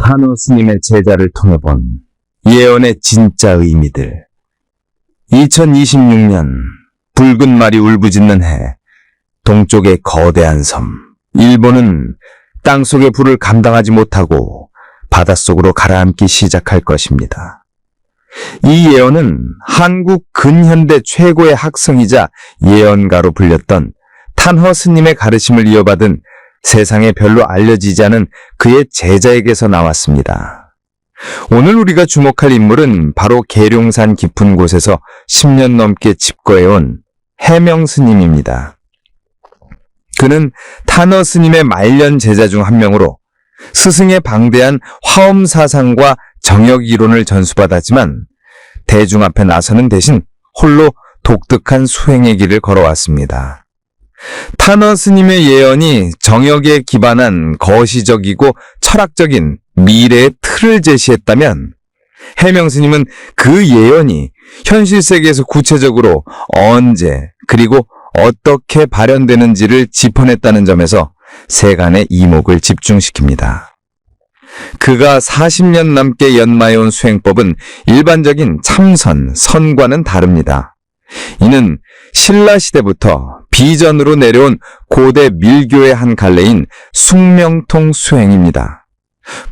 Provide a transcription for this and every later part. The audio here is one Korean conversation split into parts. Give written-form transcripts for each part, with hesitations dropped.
한호 스님의 제자를 통해 본 예언의 진짜 의미들. 2026년 붉은 말이 울부짖는 해, 동쪽의 거대한 섬 일본은 땅속의 불을 감당하지 못하고 바닷속으로 가라앉기 시작할 것입니다. 이 예언은 한국 근현대 최고의 학성이자 예언가로 불렸던 탄허 스님의 가르침을 이어받은 세상에 별로 알려지지 않은 그의 제자에게서 나왔습니다. 오늘 우리가 주목할 인물은 바로 계룡산 깊은 곳에서 10년 넘게 집거해온 해명 스님입니다. 그는 탄허 스님의 말년 제자 중 한 명으로 스승의 방대한 화엄 사상과 정역 이론을 전수받았지만 대중 앞에 나서는 대신 홀로 독특한 수행의 길을 걸어왔습니다. 탄허 스님의 예언이 정역에 기반한 거시적이고 철학적인 미래의 틀을 제시했다면, 해명 스님은 그 예언이 현실 세계에서 구체적으로 언제 그리고 어떻게 발현되는지를 짚어냈다는 점에서 세간의 이목을 집중시킵니다. 그가 40년 넘게 연마해온 수행법은 일반적인 참선, 선과는 다릅니다. 이는 신라시대부터 비전으로 내려온 고대 밀교의 한 갈래인 숙명통 수행입니다.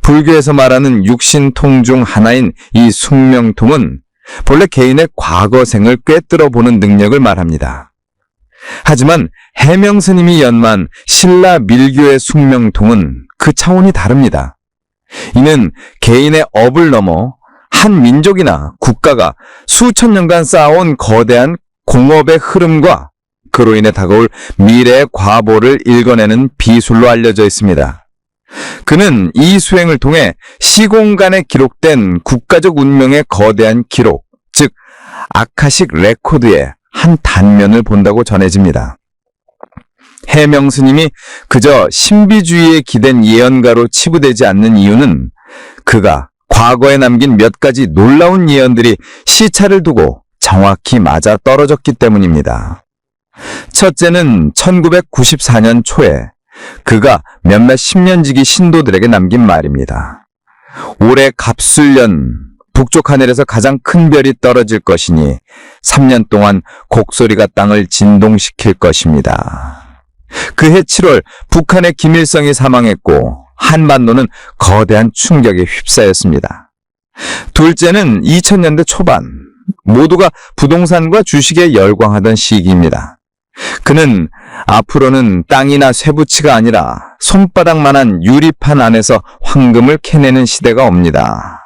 불교에서 말하는 육신통 중 하나인 이 숙명통은 본래 개인의 과거생을 꿰뚫어 보는 능력을 말합니다. 하지만 해명 스님이 연마한 신라 밀교의 숙명통은 그 차원이 다릅니다. 이는 개인의 업을 넘어 한 민족이나 국가가 수천 년간 쌓아온 거대한 공업의 흐름과 그로 인해 다가올 미래의 과보를 읽어내는 비술로 알려져 있습니다. 그는 이 수행을 통해 시공간에 기록된 국가적 운명의 거대한 기록, 즉 아카식 레코드의 한 단면을 본다고 전해집니다. 해명 스님이 그저 신비주의에 기댄 예언가로 치부되지 않는 이유는 그가 과거에 남긴 몇 가지 놀라운 예언들이 시차를 두고 정확히 맞아 떨어졌기 때문입니다. 첫째는 1994년 초에 그가 몇몇 십년지기 신도들에게 남긴 말입니다. 올해 갑술년 북쪽 하늘에서 가장 큰 별이 떨어질 것이니 3년 동안 곡소리가 땅을 진동시킬 것입니다. 그해 7월 북한의 김일성이 사망했고 한반도는 거대한 충격에 휩싸였습니다. 둘째는 2000년대 초반, 모두가 부동산과 주식에 열광하던 시기입니다. 그는 앞으로는 땅이나 쇠붙이가 아니라 손바닥만한 유리판 안에서 황금을 캐내는 시대가 옵니다.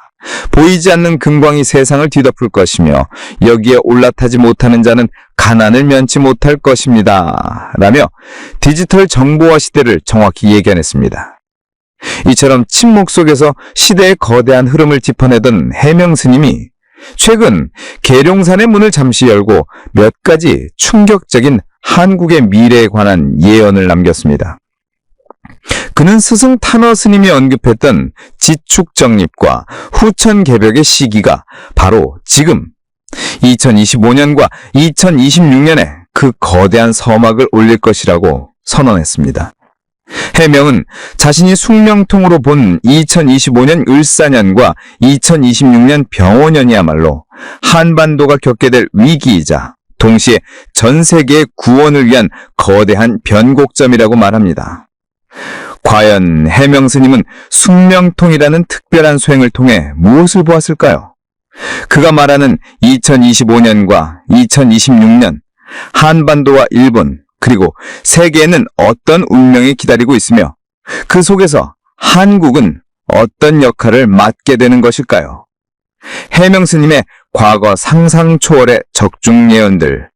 보이지 않는 금광이 세상을 뒤덮을 것이며 여기에 올라타지 못하는 자는 가난을 면치 못할 것입니다. 라며 디지털 정보화 시대를 정확히 예견했습니다. 이처럼 침묵 속에서 시대의 거대한 흐름을 짚어내던 해명 스님이 최근 계룡산의 문을 잠시 열고 몇 가지 충격적인 한국의 미래에 관한 예언을 남겼습니다. 그는 스승 탄허 스님이 언급했던 지축정립과 후천개벽의 시기가 바로 지금 2025년과 2026년에 그 거대한 서막을 올릴 것이라고 선언했습니다. 해명은 자신이 숙명통으로 본 2025년 을사년과 2026년 병오년이야말로 한반도가 겪게 될 위기이자 동시에 전 세계의 구원을 위한 거대한 변곡점이라고 말합니다. 과연 해명 스님은 숙명통이라는 특별한 수행을 통해 무엇을 보았을까요? 그가 말하는 2025년과 2026년, 한반도와 일본, 그리고 세계에는 어떤 운명이 기다리고 있으며 그 속에서 한국은 어떤 역할을 맡게 되는 것일까요? 해명 스님의 과거 상상 초월의 적중 예언들.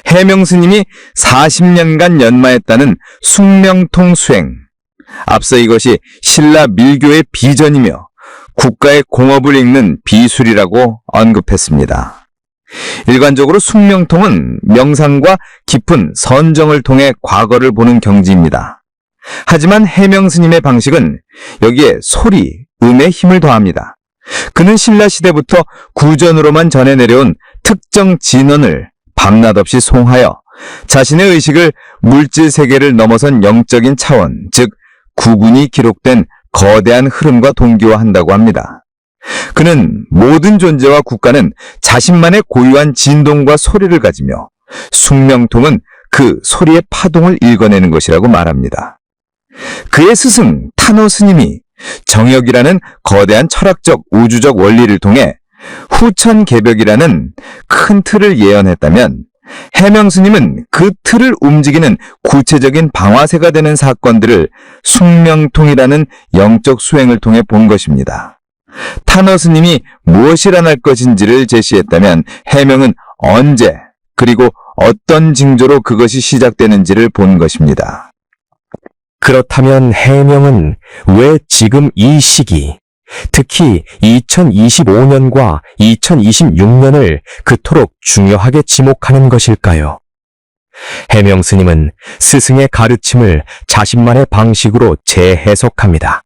해명 스님이 40년간 연마했다는 숙명통 수행. 앞서 이것이 신라 밀교의 비전이며 국가의 공업을 읽는 비술이라고 언급했습니다. 일관적으로 숙명통은 명상과 깊은 선정을 통해 과거를 보는 경지입니다. 하지만 해명 스님의 방식은 여기에 소리, 음의 힘을 더합니다. 그는 신라시대부터 구전으로만 전해 내려온 특정 진언을 밤낮 없이 송하여 자신의 의식을 물질 세계를 넘어선 영적인 차원, 즉 구군이 기록된 거대한 흐름과 동기화한다고 합니다. 그는 모든 존재와 국가는 자신만의 고유한 진동과 소리를 가지며 숙명통은 그 소리의 파동을 읽어내는 것이라고 말합니다. 그의 스승 타노 스님이 정역이라는 거대한 철학적 우주적 원리를 통해 후천개벽이라는 큰 틀을 예언했다면 해명 스님은 그 틀을 움직이는 구체적인 방화세가 되는 사건들을 숙명통이라는 영적 수행을 통해 본 것입니다. 타노 스님이 무엇이 일어날 것인지를 제시했다면 해명은 언제 그리고 어떤 징조로 그것이 시작되는지를 본 것입니다. 그렇다면 해명은 왜 지금 이 시기, 특히 2025년과 2026년을 그토록 중요하게 지목하는 것일까요? 해명 스님은 스승의 가르침을 자신만의 방식으로 재해석합니다.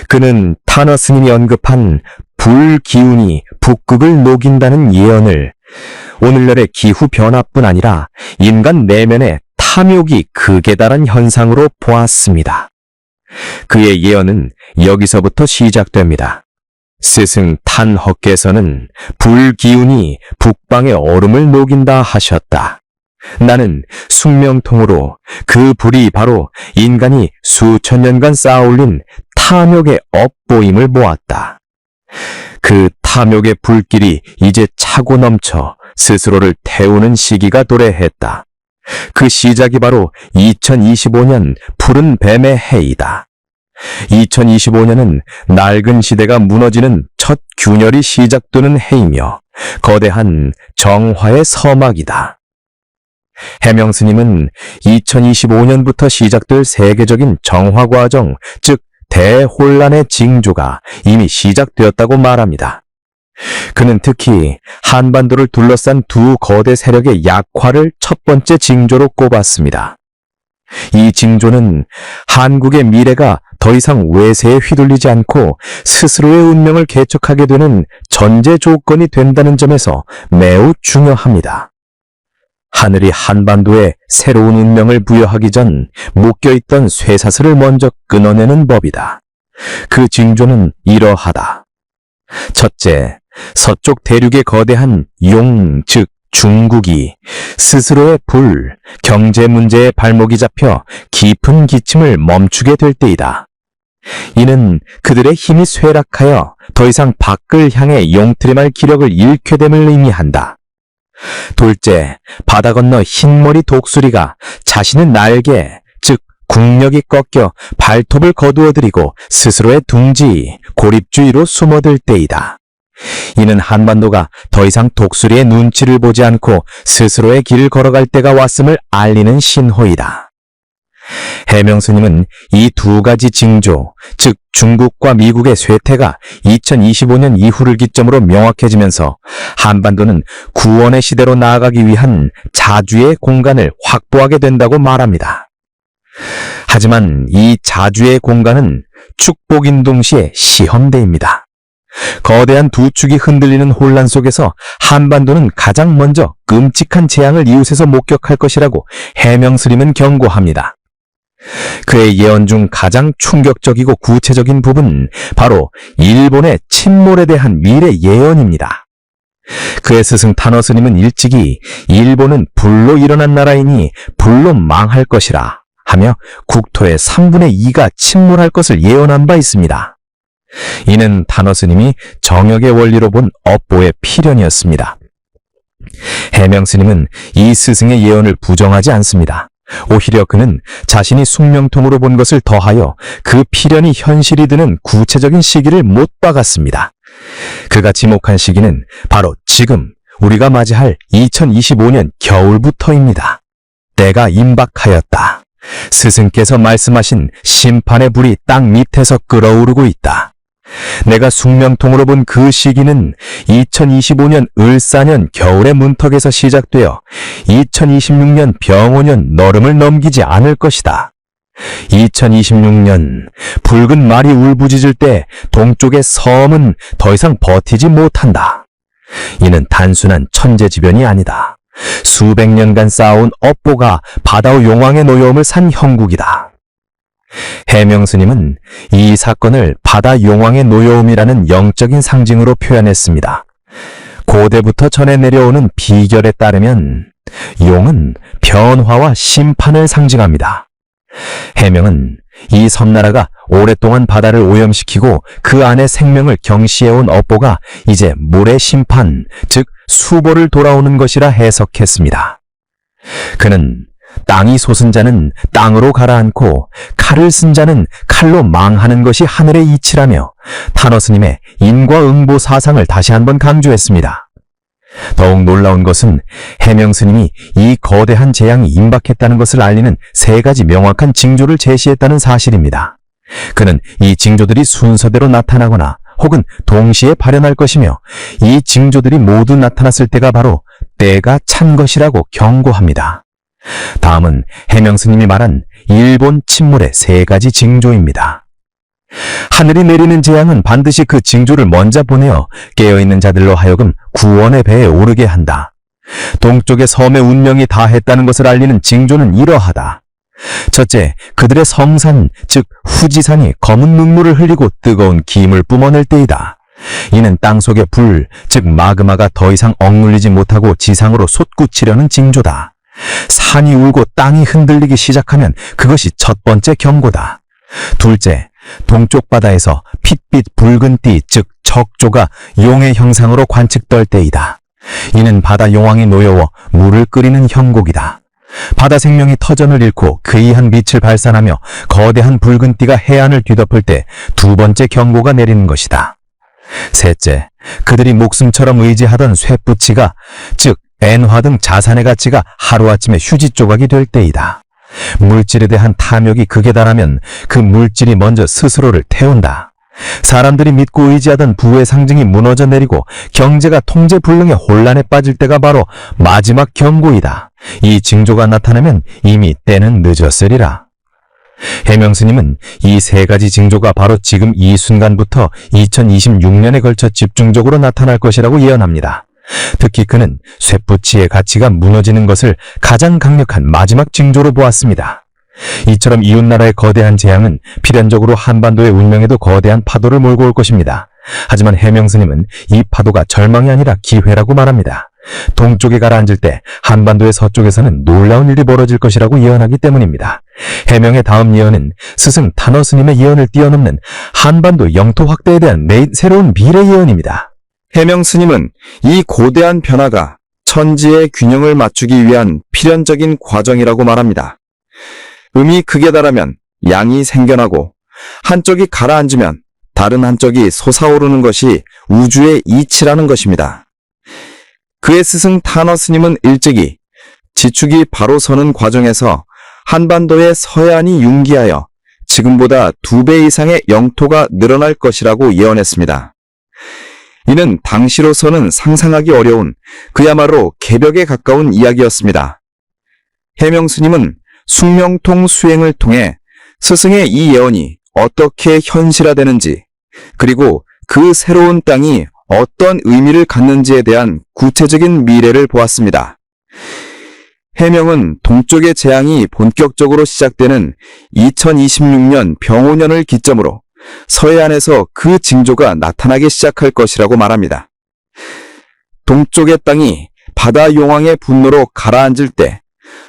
그는 타너 스님이 언급한 불기운이 북극을 녹인다는 예언을 오늘날의 기후변화뿐 아니라 인간 내면의 탐욕이 극에 달한 현상으로 보았습니다. 그의 예언은 여기서부터 시작됩니다. 스승 탄허께서는 불기운이 북방의 얼음을 녹인다 하셨다. 나는 숙명통으로 그 불이 바로 인간이 수천 년간 쌓아올린 탐욕의 업보임을 보았다. 그 탐욕의 불길이 이제 차고 넘쳐 스스로를 태우는 시기가 도래했다. 그 시작이 바로 2025년 푸른 뱀의 해이다. 2025년은 낡은 시대가 무너지는 첫 균열이 시작되는 해이며 거대한 정화의 서막이다. 해명 스님은 2025년부터 시작될 세계적인 정화 과정, 즉 대혼란의 징조가 이미 시작되었다고 말합니다. 그는 특히 한반도를 둘러싼 두 거대 세력의 약화를 첫 번째 징조로 꼽았습니다. 이 징조는 한국의 미래가 더 이상 외세에 휘둘리지 않고 스스로의 운명을 개척하게 되는 전제 조건이 된다는 점에서 매우 중요합니다. 하늘이 한반도에 새로운 운명을 부여하기 전 묶여있던 쇠사슬을 먼저 끊어내는 법이다. 그 징조는 이러하다. 첫째, 서쪽 대륙의 거대한 용, 즉 중국이 스스로의 불, 경제 문제에 발목이 잡혀 깊은 기침을 멈추게 될 때이다. 이는 그들의 힘이 쇠락하여 더 이상 밖을 향해 용트림할 기력을 잃게 됨을 의미한다. 둘째, 바다 건너 흰머리 독수리가 자신의 날개, 즉 국력이 꺾여 발톱을 거두어들이고 스스로의 둥지, 고립주의로 숨어들 때이다. 이는 한반도가 더 이상 독수리의 눈치를 보지 않고 스스로의 길을 걸어갈 때가 왔음을 알리는 신호이다. 해명 스님은 이 두 가지 징조, 즉 중국과 미국의 쇠퇴가 2025년 이후를 기점으로 명확해지면서 한반도는 구원의 시대로 나아가기 위한 자주의 공간을 확보하게 된다고 말합니다. 하지만 이 자주의 공간은 축복인 동시에 시험대입니다. 거대한 두 축이 흔들리는 혼란 속에서 한반도는 가장 먼저 끔찍한 재앙을 이웃에서 목격할 것이라고 해명 스님은 경고합니다. 그의 예언 중 가장 충격적이고 구체적인 부분은 바로 일본의 침몰에 대한 미래 예언입니다. 그의 스승 타너 스님은 일찍이 일본은 불로 일어난 나라이니 불로 망할 것이라 하며 국토의 3분의 2가 침몰할 것을 예언한 바 있습니다. 이는 타너 스님이 정역의 원리로 본 업보의 필연이었습니다. 해명 스님은 이 스승의 예언을 부정하지 않습니다. 오히려 그는 자신이 숙명통으로 본 것을 더하여 그 필연이 현실이 되는 구체적인 시기를 못 박았습니다. 그가 지목한 시기는 바로 지금 우리가 맞이할 2025년 겨울부터입니다. 때가 임박하였다. 스승께서 말씀하신 심판의 불이 땅 밑에서 끓어오르고 있다. 내가 숙명통으로 본 그 시기는 2025년 을사년 겨울의 문턱에서 시작되어 2026년 병오년 너름을 넘기지 않을 것이다. 2026년 붉은 말이 울부짖을 때 동쪽의 섬은 더 이상 버티지 못한다. 이는 단순한 천재지변이 아니다. 수백 년간 쌓아온 업보가 바다의 용왕의 노여움을 산 형국이다. 해명스님은 이 사건을 바다 용왕의 노여움이라는 영적인 상징으로 표현했습니다. 고대부터 전해 내려오는 비결에 따르면 용은 변화와 심판을 상징합니다. 해명은 이 섬나라가 오랫동안 바다를 오염시키고 그 안에 생명을 경시해온 업보가 이제 물의 심판, 즉 수보를 돌아오는 것이라 해석했습니다. 그는 땅이 솟은 자는 땅으로 가라앉고 칼을 쓴 자는 칼로 망하는 것이 하늘의 이치라며 타너스님의 인과응보 사상을 다시 한번 강조했습니다. 더욱 놀라운 것은 해명스님이 이 거대한 재앙이 임박했다는 것을 알리는 3가지 명확한 징조를 제시했다는 사실입니다. 그는 이 징조들이 순서대로 나타나거나 혹은 동시에 발현할 것이며 이 징조들이 모두 나타났을 때가 바로 때가 찬 것이라고 경고합니다. 다음은 해명스님이 말한 일본 침몰의 3가지 징조입니다. 하늘이 내리는 재앙은 반드시 그 징조를 먼저 보내어 깨어있는 자들로 하여금 구원의 배에 오르게 한다. 동쪽의 섬의 운명이 다했다는 것을 알리는 징조는 이러하다. 첫째, 그들의 성산, 즉 후지산이 검은 눈물을 흘리고 뜨거운 김을 뿜어낼 때이다. 이는 땅속의 불, 즉 마그마가 더 이상 억눌리지 못하고 지상으로 솟구치려는 징조다. 산이 울고 땅이 흔들리기 시작하면 그것이 첫 번째 경고다. 둘째, 동쪽 바다에서 핏빛 붉은 띠, 즉 적조가 용의 형상으로 관측될 때이다. 이는 바다 용왕이 노여워 물을 끓이는 형곡이다. 바다 생명이 터전을 잃고 괴이한 빛을 발산하며 거대한 붉은 띠가 해안을 뒤덮을 때 2번째 경고가 내리는 것이다. 셋째, 그들이 목숨처럼 의지하던 쇠붙이가, 즉 엔화 등 자산의 가치가 하루아침에 휴지 조각이 될 때이다. 물질에 대한 탐욕이 극에 달하면 그 물질이 먼저 스스로를 태운다. 사람들이 믿고 의지하던 부의 상징이 무너져 내리고 경제가 통제 불능의 혼란에 빠질 때가 바로 마지막 경고이다. 이 징조가 나타나면 이미 때는 늦었으리라. 해명스님은 이 3가지 징조가 바로 지금 이 순간부터 2026년에 걸쳐 집중적으로 나타날 것이라고 예언합니다. 특히 그는 쇠붙이의 가치가 무너지는 것을 가장 강력한 마지막 징조로 보았습니다. 이처럼 이웃나라의 거대한 재앙은 필연적으로 한반도의 운명에도 거대한 파도를 몰고 올 것입니다. 하지만 해명스님은 이 파도가 절망이 아니라 기회라고 말합니다. 동쪽에 가라앉을 때 한반도의 서쪽에서는 놀라운 일이 벌어질 것이라고 예언하기 때문입니다. 해명의 다음 예언은 스승 타너스님의 예언을 뛰어넘는 한반도 영토 확대에 대한 새로운 미래 예언입니다. 해명 스님은 이 고대한 변화가 천지의 균형을 맞추기 위한 필연적인 과정이라고 말합니다. 음이 극에 달하면 양이 생겨나고 한쪽이 가라앉으면 다른 한쪽이 솟아오르는 것이 우주의 이치라는 것입니다. 그의 스승 타너 스님은 일찍이 지축이 바로 서는 과정에서 한반도의 서해안이 융기하여 지금보다 2배 이상의 영토가 늘어날 것이라고 예언했습니다. 이는 당시로서는 상상하기 어려운 그야말로 개벽에 가까운 이야기였습니다. 해명 스님은 숙명통 수행을 통해 스승의 이 예언이 어떻게 현실화되는지, 그리고 그 새로운 땅이 어떤 의미를 갖는지에 대한 구체적인 미래를 보았습니다. 해명은 동쪽의 재앙이 본격적으로 시작되는 2026년 병오년을 기점으로 서해안에서 그 징조가 나타나기 시작할 것이라고 말합니다. 동쪽의 땅이 바다 용왕의 분노로 가라앉을 때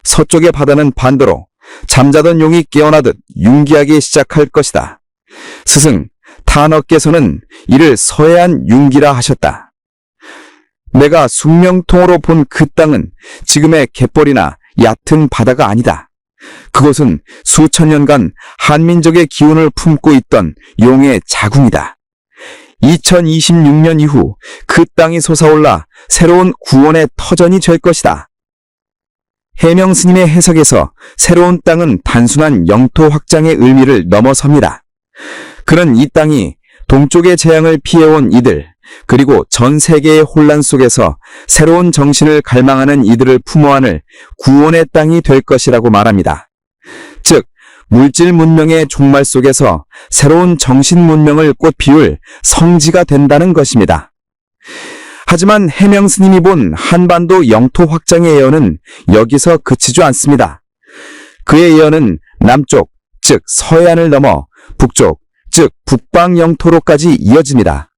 서쪽의 바다는 반대로 잠자던 용이 깨어나듯 융기하기 시작할 것이다. 스승 타너께서는 이를 서해안 융기라 하셨다. 내가 숙명통으로 본 그 땅은 지금의 갯벌이나 얕은 바다가 아니다. 그곳은 수천 년간 한민족의 기운을 품고 있던 용의 자궁이다. 2026년 이후 그 땅이 솟아올라 새로운 구원의 터전이 될 것이다. 해명 스님의 해석에서 새로운 땅은 단순한 영토 확장의 의미를 넘어섭니다. 그는 이 땅이 동쪽의 재앙을 피해온 이들, 그리고 전 세계의 혼란 속에서 새로운 정신을 갈망하는 이들을 품어 안을 구원의 땅이 될 것이라고 말합니다. 즉, 물질 문명의 종말 속에서 새로운 정신 문명을 꽃피울 성지가 된다는 것입니다. 하지만 해명 스님이 본 한반도 영토 확장의 예언은 여기서 그치지 않습니다. 그의 예언은 남쪽, 즉 서해안을 넘어 북쪽, 즉 북방 영토로까지 이어집니다.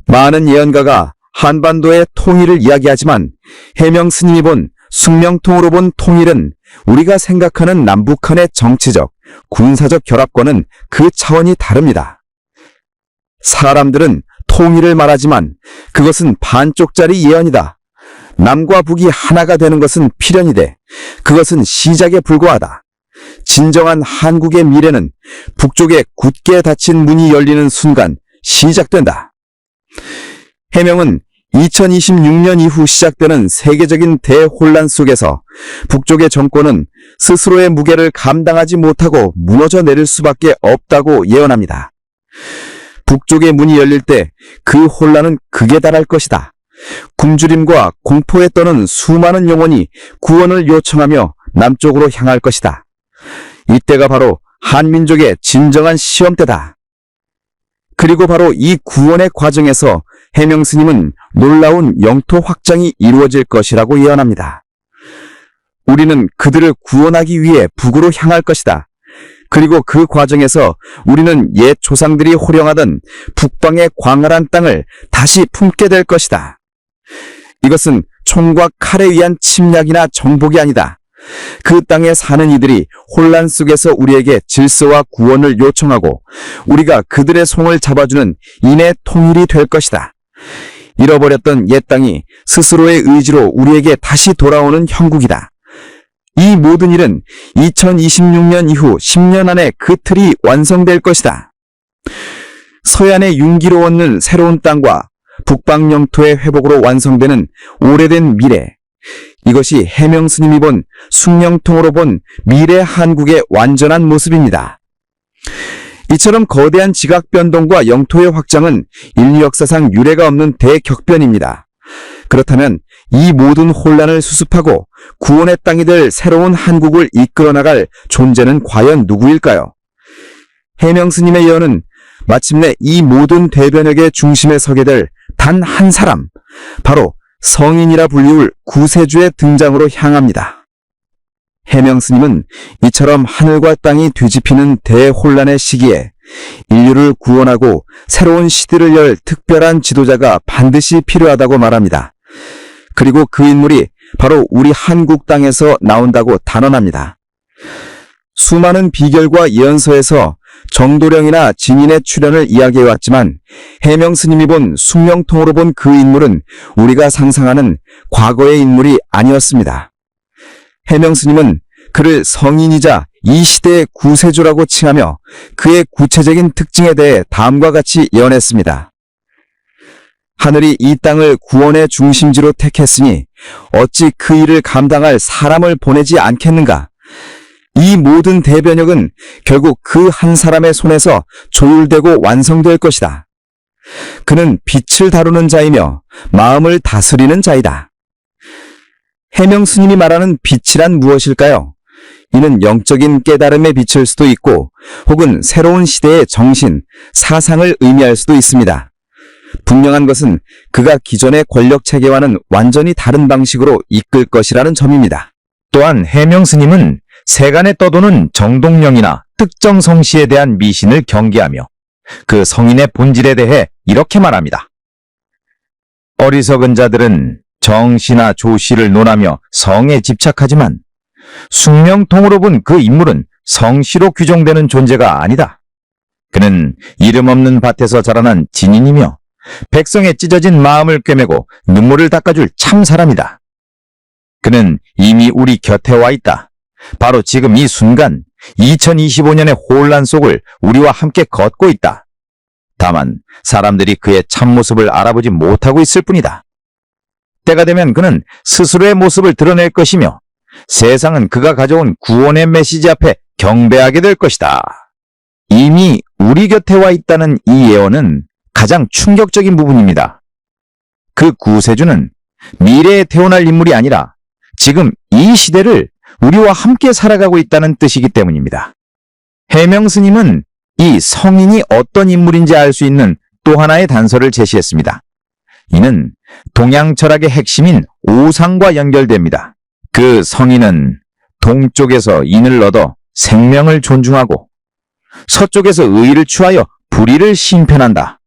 많은 예언가가 한반도의 통일을 이야기하지만 해명 스님이 본 숙명통으로 본 통일은 우리가 생각하는 남북한의 정치적, 군사적 결합과는 그 차원이 다릅니다. 사람들은 통일을 말하지만 그것은 반쪽짜리 예언이다. 남과 북이 하나가 되는 것은 필연이되 그것은 시작에 불과하다. 진정한 한국의 미래는 북쪽에 굳게 닫힌 문이 열리는 순간 시작된다. 해명은 2026년 이후 시작되는 세계적인 대혼란 속에서 북쪽의 정권은 스스로의 무게를 감당하지 못하고 무너져 내릴 수밖에 없다고 예언합니다. 북쪽의 문이 열릴 때 그 혼란은 극에 달할 것이다. 굶주림과 공포에 떠는 수많은 영혼이 구원을 요청하며 남쪽으로 향할 것이다. 이때가 바로 한민족의 진정한 시험대다. 그리고 바로 이 구원의 과정에서 해명 스님은 놀라운 영토 확장이 이루어질 것이라고 예언합니다. 우리는 그들을 구원하기 위해 북으로 향할 것이다. 그리고 그 과정에서 우리는 옛 조상들이 호령하던 북방의 광활한 땅을 다시 품게 될 것이다. 이것은 총과 칼에 의한 침략이나 정복이 아니다. 그 땅에 사는 이들이 혼란 속에서 우리에게 질서와 구원을 요청하고 우리가 그들의 손을 잡아주는 인의 통일이 될 것이다. 잃어버렸던 옛 땅이 스스로의 의지로 우리에게 다시 돌아오는 형국이다. 이 모든 일은 2026년 이후 10년 안에 그 틀이 완성될 것이다. 서해안의 윤기로 얻는 새로운 땅과 북방 영토의 회복으로 완성되는 오래된 미래. 이것이 해명 스님이 본 숙명통으로 본 미래 한국의 완전한 모습입니다. 이처럼 거대한 지각 변동과 영토의 확장은 인류 역사상 유례가 없는 대격변입니다. 그렇다면 이 모든 혼란을 수습하고 구원의 땅이 될 새로운 한국을 이끌어 나갈 존재는 과연 누구일까요? 해명 스님의 예언은 마침내 이 모든 대변혁의 중심에 서게 될 단 한 사람, 바로 성인이라 불리울 구세주의 등장으로 향합니다. 해명 스님은 이처럼 하늘과 땅이 뒤집히는 대혼란의 시기에 인류를 구원하고 새로운 시대를 열 특별한 지도자가 반드시 필요하다고 말합니다. 그리고 그 인물이 바로 우리 한국 땅에서 나온다고 단언합니다. 수많은 비결과 예언서에서 정도령이나 진인의 출현을 이야기해왔지만 해명 스님이 본 숙명통으로 본 그 인물은 우리가 상상하는 과거의 인물이 아니었습니다. 해명 스님은 그를 성인이자 이 시대의 구세주라고 칭하며 그의 구체적인 특징에 대해 다음과 같이 예언했습니다. 하늘이 이 땅을 구원의 중심지로 택했으니 어찌 그 일을 감당할 사람을 보내지 않겠는가? 이 모든 대변혁은 결국 그 한 사람의 손에서 조율되고 완성될 것이다. 그는 빛을 다루는 자이며 마음을 다스리는 자이다. 해명 스님이 말하는 빛이란 무엇일까요? 이는 영적인 깨달음의 빛일 수도 있고 혹은 새로운 시대의 정신, 사상을 의미할 수도 있습니다. 분명한 것은 그가 기존의 권력 체계와는 완전히 다른 방식으로 이끌 것이라는 점입니다. 또한 해명 스님은 세간에 떠도는 정동령이나 특정 성씨에 대한 미신을 경계하며 그 성인의 본질에 대해 이렇게 말합니다. 어리석은 자들은 정씨나 조씨를 논하며 성에 집착하지만 숙명통으로 본 그 인물은 성씨로 규정되는 존재가 아니다. 그는 이름 없는 밭에서 자라난 진인이며 백성의 찢어진 마음을 꿰매고 눈물을 닦아줄 참 사람이다. 그는 이미 우리 곁에 와 있다. 바로 지금 이 순간 2025년의 혼란 속을 우리와 함께 걷고 있다. 다만 사람들이 그의 참모습을 알아보지 못하고 있을 뿐이다. 때가 되면 그는 스스로의 모습을 드러낼 것이며 세상은 그가 가져온 구원의 메시지 앞에 경배하게 될 것이다. 이미 우리 곁에 와 있다는 이 예언은 가장 충격적인 부분입니다. 그 구세주는 미래에 태어날 인물이 아니라 지금 이 시대를 우리와 함께 살아가고 있다는 뜻이기 때문입니다. 해명 스님은 이 성인이 어떤 인물인지 알 수 있는 또 하나의 단서를 제시했습니다. 이는 동양 철학의 핵심인 오상과 연결됩니다. 그 성인은 동쪽에서 인을 얻어 생명을 존중하고 서쪽에서 의를 취하여 불의를 심편한다.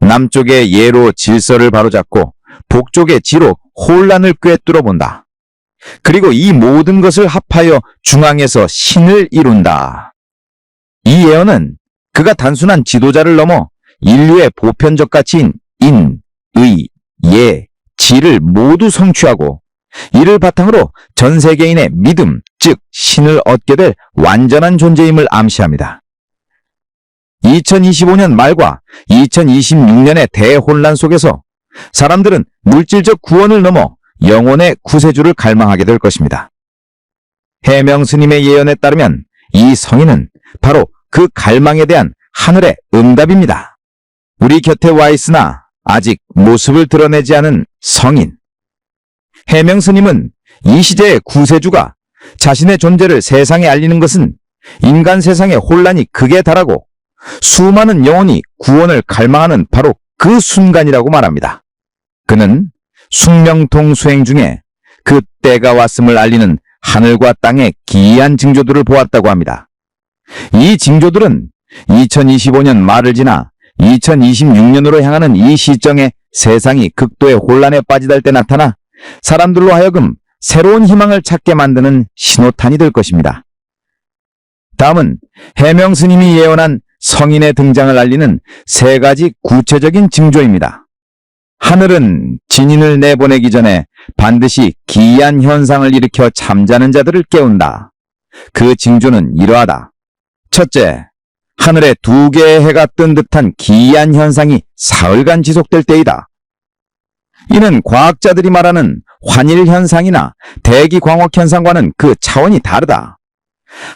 남쪽의 예로 질서를 바로잡고 북쪽의 지로 혼란을 꿰뚫어 본다. 그리고 이 모든 것을 합하여 중앙에서 신을 이룬다. 이 예언은 그가 단순한 지도자를 넘어 인류의 보편적 가치인 인, 의, 예, 지를 모두 성취하고 이를 바탕으로 전 세계인의 믿음, 즉 신을 얻게 될 완전한 존재임을 암시합니다. 2025년 말과 2026년의 대혼란 속에서 사람들은 물질적 구원을 넘어 영혼의 구세주를 갈망하게 될 것입니다. 해명 스님의 예언에 따르면 이 성인은 바로 그 갈망에 대한 하늘의 응답입니다. 우리 곁에 와 있으나 아직 모습을 드러내지 않은 성인. 해명 스님은 이 시대의 구세주가 자신의 존재를 세상에 알리는 것은 인간 세상의 혼란이 극에 달하고 수많은 영혼이 구원을 갈망하는 바로 그 순간이라고 말합니다. 그는 숙명통 수행 중에 그 때가 왔음을 알리는 하늘과 땅의 기이한 징조들을 보았다고 합니다. 이 징조들은 2025년 말을 지나 2026년으로 향하는 이 시점에 세상이 극도의 혼란에 빠지다 때 나타나 사람들로 하여금 새로운 희망을 찾게 만드는 신호탄이 될 것입니다. 다음은 해명 스님이 예언한 성인의 등장을 알리는 세 가지 구체적인 징조입니다. 하늘은 진인을 내보내기 전에 반드시 기이한 현상을 일으켜 잠자는 자들을 깨운다. 그 징조는 이러하다. 첫째, 하늘에 두 개의 해가 뜬 듯한 기이한 현상이 사흘간 지속될 때이다. 이는 과학자들이 말하는 환일 현상이나 대기 광학 현상과는 그 차원이 다르다.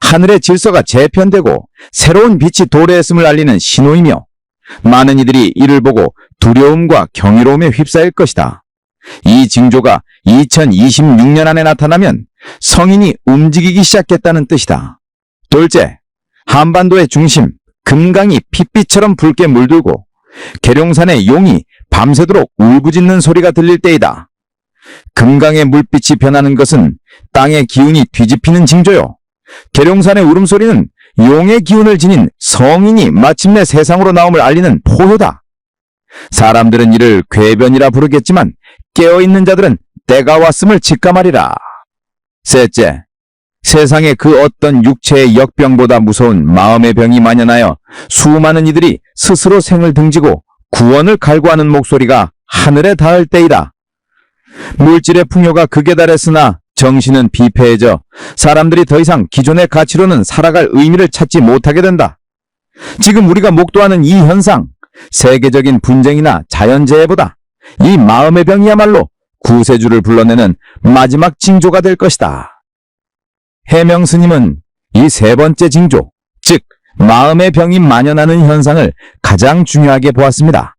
하늘의 질서가 재편되고 새로운 빛이 도래했음을 알리는 신호이며 많은 이들이 이를 보고 두려움과 경이로움에 휩싸일 것이다. 이 징조가 2026년 안에 나타나면 성인이 움직이기 시작했다는 뜻이다. 둘째, 한반도의 중심, 금강이 핏빛처럼 붉게 물들고 계룡산의 용이 밤새도록 울부짖는 소리가 들릴 때이다. 금강의 물빛이 변하는 것은 땅의 기운이 뒤집히는 징조요. 계룡산의 울음소리는 용의 기운을 지닌 성인이 마침내 세상으로 나옴을 알리는 포효다. 사람들은 이를 궤변이라 부르겠지만 깨어있는 자들은 때가 왔음을 직감하리라. 셋째, 세상의 그 어떤 육체의 역병보다 무서운 마음의 병이 만연하여 수많은 이들이 스스로 생을 등지고 구원을 갈구하는 목소리가 하늘에 닿을 때이다. 물질의 풍요가 극에 달했으나 정신은 비폐해져 사람들이 더 이상 기존의 가치로는 살아갈 의미를 찾지 못하게 된다. 지금 우리가 목도하는 이 현상, 세계적인 분쟁이나 자연재해보다 이 마음의 병이야말로 구세주를 불러내는 마지막 징조가 될 것이다. 해명 스님은 이 세 번째 징조, 즉 마음의 병이 만연하는 현상을 가장 중요하게 보았습니다.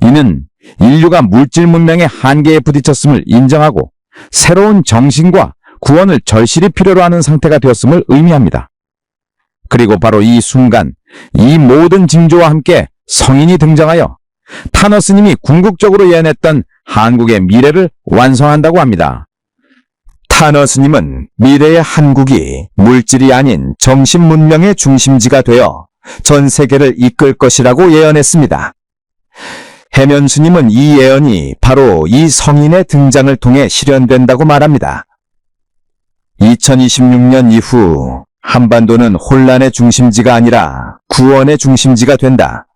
이는 인류가 물질 문명의 한계에 부딪혔음을 인정하고 새로운 정신과 구원을 절실히 필요로 하는 상태가 되었음을 의미합니다. 그리고 바로 이 순간 이 모든 징조와 함께 성인이 등장하여 타너 스님이 궁극적으로 예언했던 한국의 미래를 완성한다고 합니다. 타너 스님은 미래의 한국이 물질이 아닌 정신 문명의 중심지가 되어 전 세계를 이끌 것이라고 예언했습니다. 해면 스님은 이 예언이 바로 이 성인의 등장을 통해 실현된다고 말합니다. 2026년 이후 한반도는 혼란의 중심지가 아니라 구원의 중심지가 된다.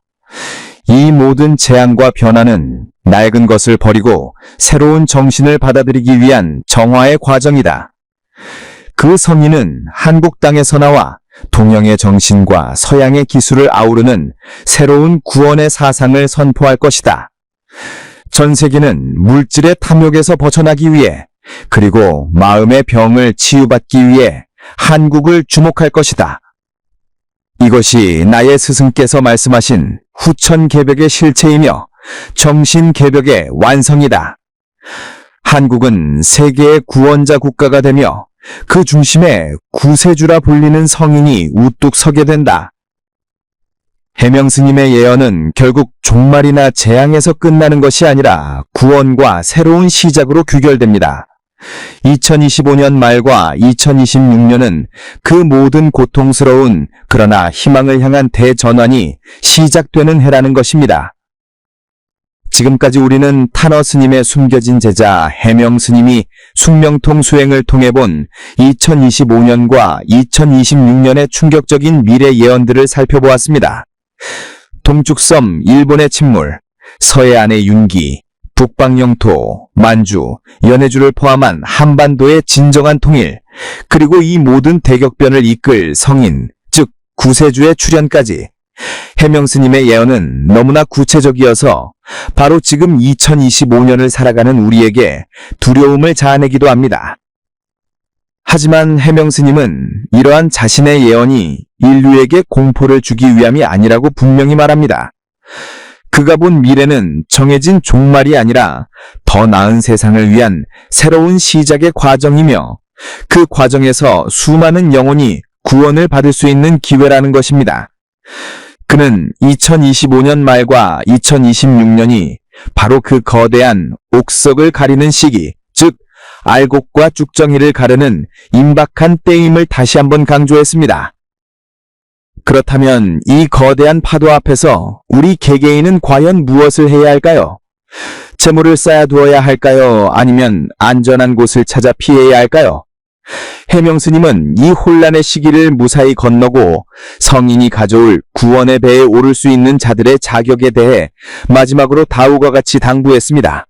이 모든 재앙과 변화는 낡은 것을 버리고 새로운 정신을 받아들이기 위한 정화의 과정이다. 그 성인은 한국 땅에서 나와 동양의 정신과 서양의 기술을 아우르는 새로운 구원의 사상을 선포할 것이다. 전 세계는 물질의 탐욕에서 벗어나기 위해 그리고 마음의 병을 치유받기 위해 한국을 주목할 것이다. 이것이 나의 스승께서 말씀하신 후천개벽의 실체이며 정신개벽의 완성이다. 한국은 세계의 구원자 국가가 되며 그 중심에 구세주라 불리는 성인이 우뚝 서게 된다. 해명 스님의 예언은 결국 종말이나 재앙에서 끝나는 것이 아니라 구원과 새로운 시작으로 귀결됩니다. 2025년 말과 2026년은 그 모든 고통스러운 그러나 희망을 향한 대전환이 시작되는 해라는 것입니다. 지금까지 우리는 타너 스님의 숨겨진 제자 해명 스님이 숙명통 수행을 통해 본 2025년과 2026년의 충격적인 미래 예언들을 살펴보았습니다. 동죽섬 일본의 침몰, 서해안의 윤기, 북방 영토, 만주, 연해주를 포함한 한반도의 진정한 통일, 그리고 이 모든 대격변을 이끌 성인, 즉 구세주의 출현까지 해명 스님의 예언은 너무나 구체적이어서 바로 지금 2025년을 살아가는 우리에게 두려움을 자아내기도 합니다. 하지만 해명 스님은 이러한 자신의 예언이 인류에게 공포를 주기 위함이 아니라고 분명히 말합니다. 그가 본 미래는 정해진 종말이 아니라 더 나은 세상을 위한 새로운 시작의 과정이며 그 과정에서 수많은 영혼이 구원을 받을 수 있는 기회라는 것입니다. 그는 2025년 말과 2026년이 바로 그 거대한 옥석을 가리는 시기, 즉 알곡과 쭉정이를 가르는 임박한 때임을 다시 한번 강조했습니다. 그렇다면 이 거대한 파도 앞에서 우리 개개인은 과연 무엇을 해야 할까요? 재물을 쌓아두어야 할까요? 아니면 안전한 곳을 찾아 피해야 할까요? 해명 스님은 이 혼란의 시기를 무사히 건너고 성인이 가져올 구원의 배에 오를 수 있는 자들의 자격에 대해 마지막으로 다음과 같이 당부했습니다.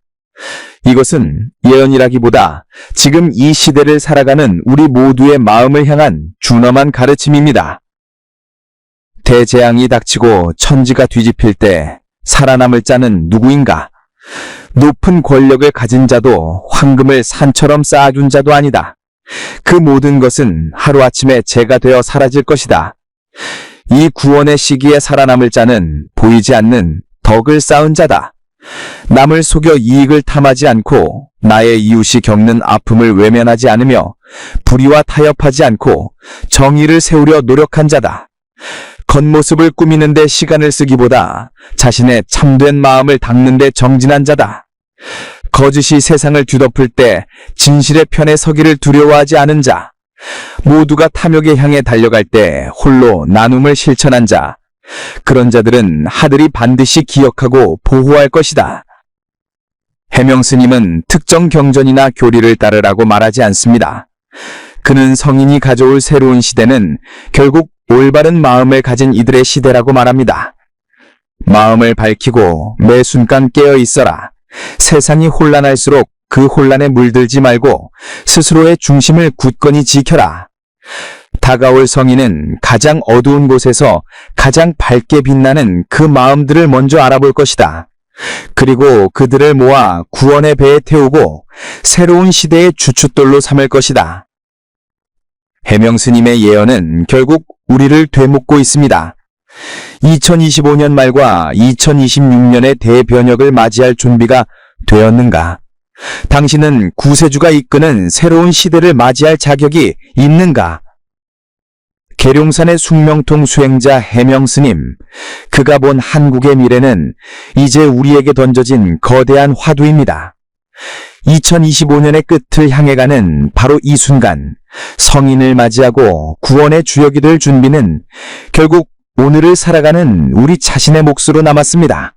이것은 예언이라기보다 지금 이 시대를 살아가는 우리 모두의 마음을 향한 준엄한 가르침입니다. 대재앙이 닥치고 천지가 뒤집힐 때 살아남을 자는 누구인가? 높은 권력을 가진 자도 황금을 산처럼 쌓아준 자도 아니다. 그 모든 것은 하루아침에 재가 되어 사라질 것이다. 이 구원의 시기에 살아남을 자는 보이지 않는 덕을 쌓은 자다. 남을 속여 이익을 탐하지 않고 나의 이웃이 겪는 아픔을 외면하지 않으며 불의와 타협하지 않고 정의를 세우려 노력한 자다. 겉모습을 꾸미는 데 시간을 쓰기보다 자신의 참된 마음을 닦는 데 정진한 자다. 거짓이 세상을 뒤덮을 때 진실의 편에 서기를 두려워하지 않은 자. 모두가 탐욕에 향해 달려갈 때 홀로 나눔을 실천한 자. 그런 자들은 하늘이 반드시 기억하고 보호할 것이다. 해명 스님은 특정 경전이나 교리를 따르라고 말하지 않습니다. 그는 성인이 가져올 새로운 시대는 결국 올바른 마음을 가진 이들의 시대라고 말합니다. 마음을 밝히고 매 순간 깨어 있어라. 세상이 혼란할수록 그 혼란에 물들지 말고 스스로의 중심을 굳건히 지켜라. 다가올 성인은 가장 어두운 곳에서 가장 밝게 빛나는 그 마음들을 먼저 알아볼 것이다. 그리고 그들을 모아 구원의 배에 태우고 새로운 시대의 주춧돌로 삼을 것이다. 해명 스님의 예언은 결국 우리를 되묻고 있습니다. 2025년 말과 2026년의 대변혁을 맞이할 준비가 되었는가? 당신은 구세주가 이끄는 새로운 시대를 맞이할 자격이 있는가? 계룡산의 숙명통 수행자 해명 스님, 그가 본 한국의 미래는 이제 우리에게 던져진 거대한 화두입니다. 2025년의 끝을 향해 가는 바로 이 순간, 성인을 맞이하고 구원의 주역이 될 준비는 결국 오늘을 살아가는 우리 자신의 몫으로 남았습니다.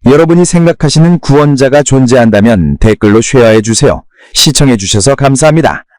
여러분이 생각하시는 구원자가 존재한다면 댓글로 쉐어해 주세요. 시청해 주셔서 감사합니다.